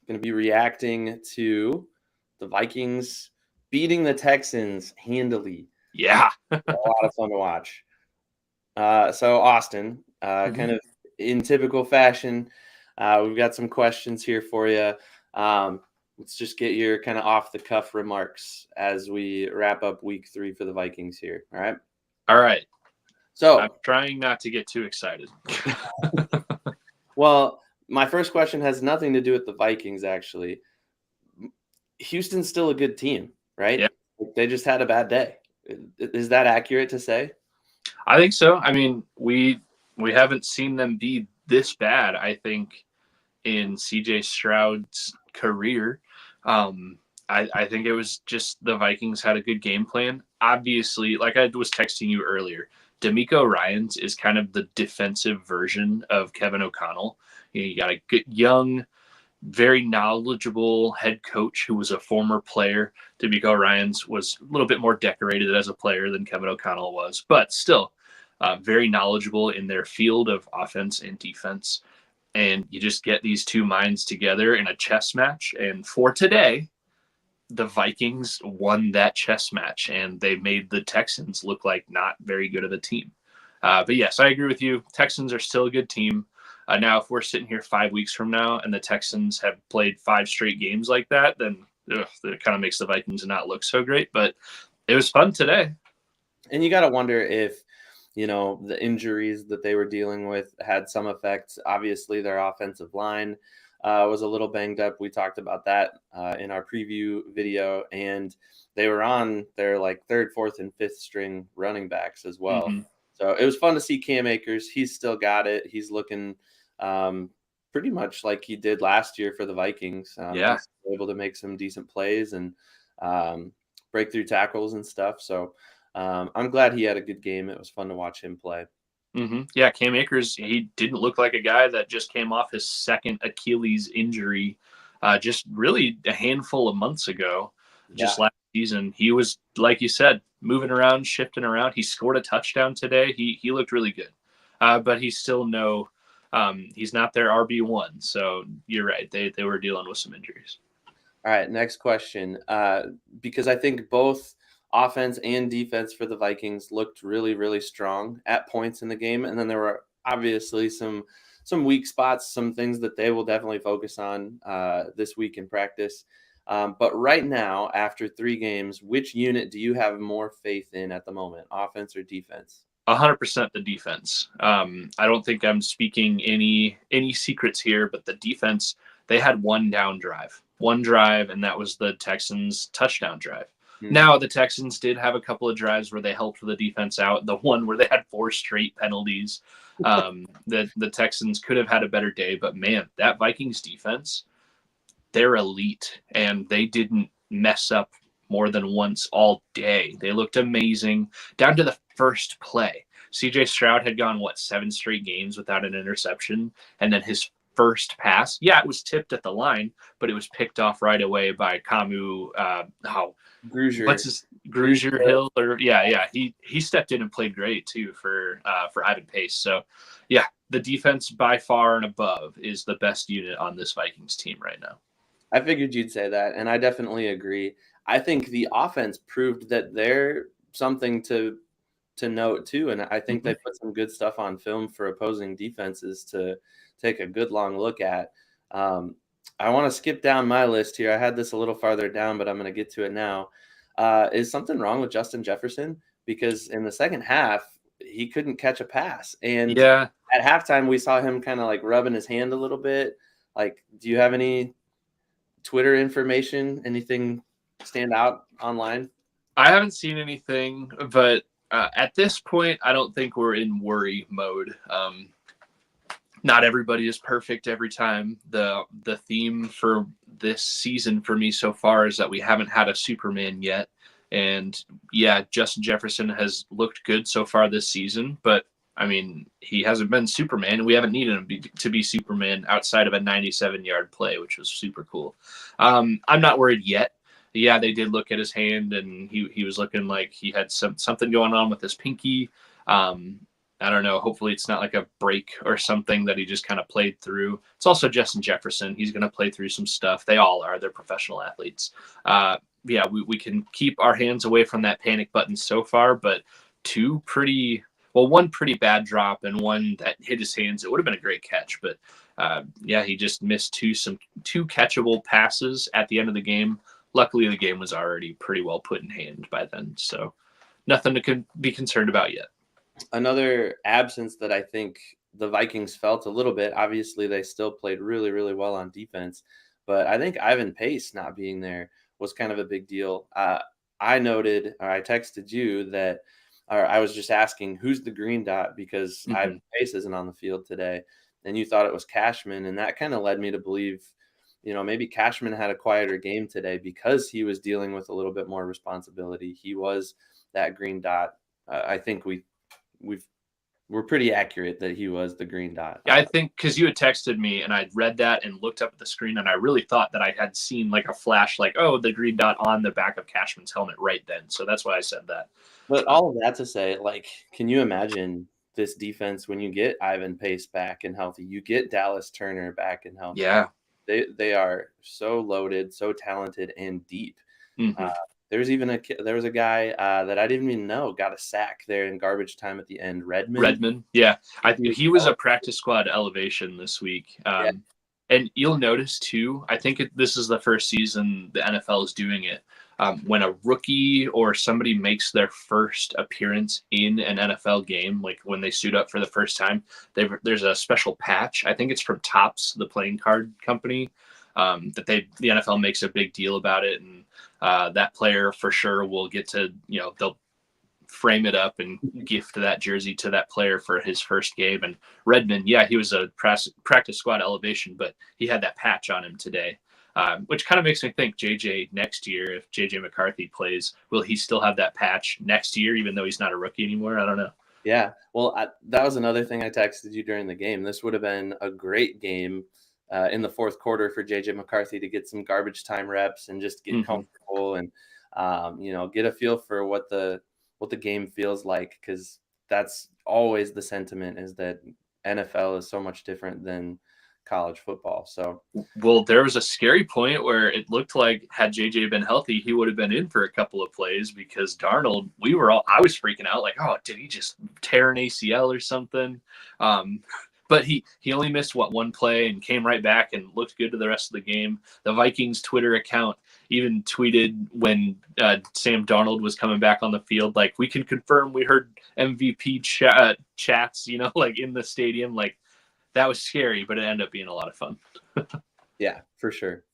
going to be reacting to the Vikings beating the Texans handily. Yeah. A lot of fun to watch. So Austin, kind of in typical fashion, we've got some questions here for you. Let's just get your kind of off the cuff remarks as we wrap up week 3 for the Vikings here. All right. All right. So I'm trying not to get too excited. Well, my first question has nothing to do with the Vikings, actually. Houston's still a good team, right? Yeah. They just had a bad day. Is that accurate to say? I think so. I mean, we haven't seen them be this bad, I think, in CJ Stroud's career. I think it was just the Vikings had a good game plan. Obviously, like I was texting you earlier, D'Amico Ryans is kind of the defensive version of Kevin O'Connell. You got a good, young, very knowledgeable head coach who was a former player. D'Amico Ryans was a little bit more decorated as a player than Kevin O'Connell was, but still very knowledgeable in their field of offense and defense. And you just get these two minds together in a chess match. And for today, the Vikings won that chess match, and they made the Texans look like not very good of a team. But yes, I agree with you. Texans are still a good team. Now, if we're sitting here 5 weeks from now and the Texans have played 5 straight games like that, then it kind of makes the Vikings not look so great. But it was fun today. And you got to wonder if, the injuries that they were dealing with had some effect. Obviously, their offensive line was a little banged up. We talked about that in our preview video. And they were on their third, fourth, and fifth string running backs as well. Mm-hmm. So it was fun to see Cam Akers. He's still got it. He's looking pretty much like he did last year for the Vikings. Yeah. He's able to make some decent plays and breakthrough tackles and stuff. So I'm glad he had a good game. It was fun to watch him play. Mm-hmm. Yeah, Cam Akers, he didn't look like a guy that just came off his second Achilles injury just really a handful of months ago. Just last season, he was, like you said, moving around, shifting around. He scored a touchdown today. He looked really good. But he's still he's not their RB1. So you're right. They were dealing with some injuries. All right, next question. Because I think both offense and defense for the Vikings looked really, really strong at points in the game. And then there were obviously some weak spots, some things that they will definitely focus on this week in practice. But right now, after 3 games, which unit do you have more faith in at the moment, offense or defense? 100% the defense. I don't think I'm speaking any secrets here, but the defense, they had one drive, and that was the Texans' touchdown drive. Now, the Texans did have a couple of drives where they helped the defense out. The one where they had 4 straight penalties. That the Texans could have had a better day. But, man, that Vikings defense, they're elite, and they didn't mess up more than once all day. They looked amazing down to the first play. CJ Stroud had gone, 7 straight games without an interception, and then his first pass, it was tipped at the line, but it was picked off right away by Camus. Grugier Hill, or he stepped in and played great too for Ivan Pace. So the defense by far and above is the best unit on this Vikings team right now. I figured you'd say that, and I definitely agree. I think the offense proved that they're something to note too, and I think they put some good stuff on film for opposing defenses to take a good long look at. I want to skip down my list here. I had this a little farther down, but I'm going to get to it now. Is something wrong with Justin Jefferson? Because in the second half, he couldn't catch a pass. And at halftime, we saw him kind of rubbing his hand a little bit. Do you have any Twitter information, anything stand out online? I haven't seen anything, but at this point, I don't think we're in worry mode. Not everybody is perfect every time. The theme for this season for me so far is that we haven't had a Superman yet. And Justin Jefferson has looked good so far this season, but I mean, he hasn't been Superman, and we haven't needed him to be Superman outside of a 97-yard play, which was super cool. I'm not worried yet. They did look at his hand, and he was looking like he had something going on with his pinky. I don't know. Hopefully it's not like a break or something that he just kind of played through. It's also Justin Jefferson. He's going to play through some stuff. They all are. They're professional athletes. Yeah, we can keep our hands away from that panic button so far, but one pretty bad drop and one that hit his hands. It would have been a great catch, but yeah, he just missed two catchable passes at the end of the game. Luckily, the game was already pretty well put in hand by then, so nothing to be concerned about yet. Another absence that I think the Vikings felt a little bit. Obviously, they still played really, really well on defense, but I think Ivan Pace not being there was kind of a big deal. I noted, or I texted you that, or I was just asking who's the green dot because Ivan Pace isn't on the field today, and you thought it was Cashman, and that kind of led me to believe, maybe Cashman had a quieter game today because he was dealing with a little bit more responsibility. He was that green dot. I think we're pretty accurate that he was the green dot. Yeah, I think because you had texted me and I'd read that and looked up at the screen and I really thought that I had seen like a flash, like, oh, the green dot on the back of Cashman's helmet right then. So that's why I said that. But all of that to say, like, can you imagine this defense when you get Ivan Pace back and healthy, you get Dallas Turner back and healthy? Yeah. They are so loaded, so talented, and deep. There was a guy that I didn't even know got a sack there in garbage time at the end. Redmond. Yeah. He was a practice squad elevation this week. Yeah. And you'll notice too, I think this is the first season the NFL is doing it. When a rookie or somebody makes their first appearance in an NFL game, like when they suit up for the first time, there's a special patch. I think it's from Topps, the playing card company, that the NFL makes a big deal about it. And that player for sure will get to, they'll frame it up and gift that jersey to that player for his first game. And Redmond, yeah, he was a practice squad elevation, but he had that patch on him today, which kind of makes me think JJ next year, if JJ McCarthy plays, will he still have that patch next year, even though he's not a rookie anymore? I don't know. Yeah. Well, that was another thing I texted you during the game. This would have been a great game in the fourth quarter for JJ McCarthy to get some garbage time reps and just get comfortable and, get a feel for what the game feels like. Cause that's always the sentiment, is that NFL is so much different than college football. So, well, there was a scary point where it looked like had JJ been healthy, he would have been in for a couple of plays because Darnold, I was freaking out like, oh, did he just tear an ACL or something? But he only missed one play and came right back and looked good to the rest of the game. The Vikings Twitter account even tweeted when Sam Darnold was coming back on the field, like, we can confirm we heard MVP chats, like in the stadium. Like, that was scary, but it ended up being a lot of fun. Yeah, for sure.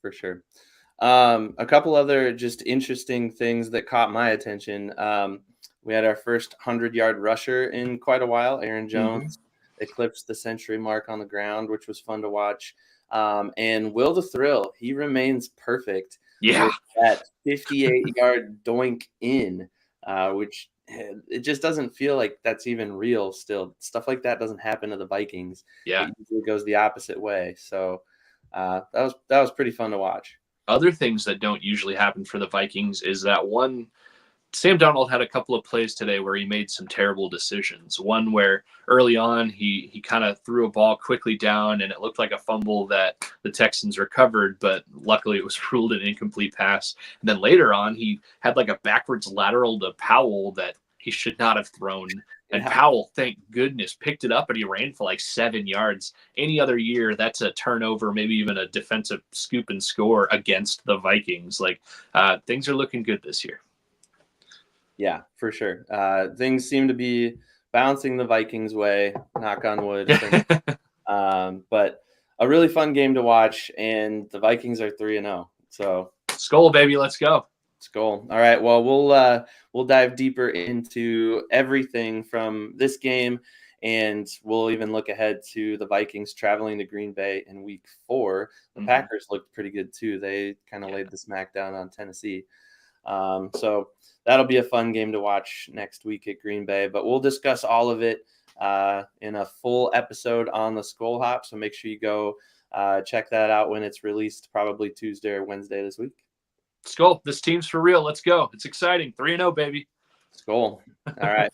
A couple other just interesting things that caught my attention. We had our first 100-yard rusher in quite a while, Aaron Jones. Eclipsed the century mark on the ground, which was fun to watch. And Will the Thrill, he remains perfect. Yeah. With that 58-yard doink in, which it just doesn't feel like that's even real still. Stuff like that doesn't happen to the Vikings. Yeah. It usually goes the opposite way. So that was pretty fun to watch. Other things that don't usually happen for the Vikings is that one – Sam Darnold had a couple of plays today where he made some terrible decisions. One where early on he kind of threw a ball quickly down and it looked like a fumble that the Texans recovered, but luckily it was ruled an incomplete pass. And then later on he had like a backwards lateral to Powell that he should not have thrown. And Powell, thank goodness, picked it up and he ran for like 7 yards. Any other year, that's a turnover, maybe even a defensive scoop and score against the Vikings. Like, things are looking good this year. Yeah, for sure. Things seem to be bouncing the Vikings' way, knock on wood. But a really fun game to watch, and the Vikings are 3-0. So Skol, baby, let's go. Skol. All right. Well, we'll dive deeper into everything from this game, and we'll even look ahead to the Vikings traveling to Green Bay in Week 4. The Packers looked pretty good too. They kind of laid the smack down on Tennessee. So that'll be a fun game to watch next week at Green Bay, but we'll discuss all of it in a full episode on the Skol Hop. So make sure you go check that out when it's released, probably Tuesday or Wednesday this week. Skol, this team's for real. Let's go. It's exciting. 3-0, baby. Skol. All right.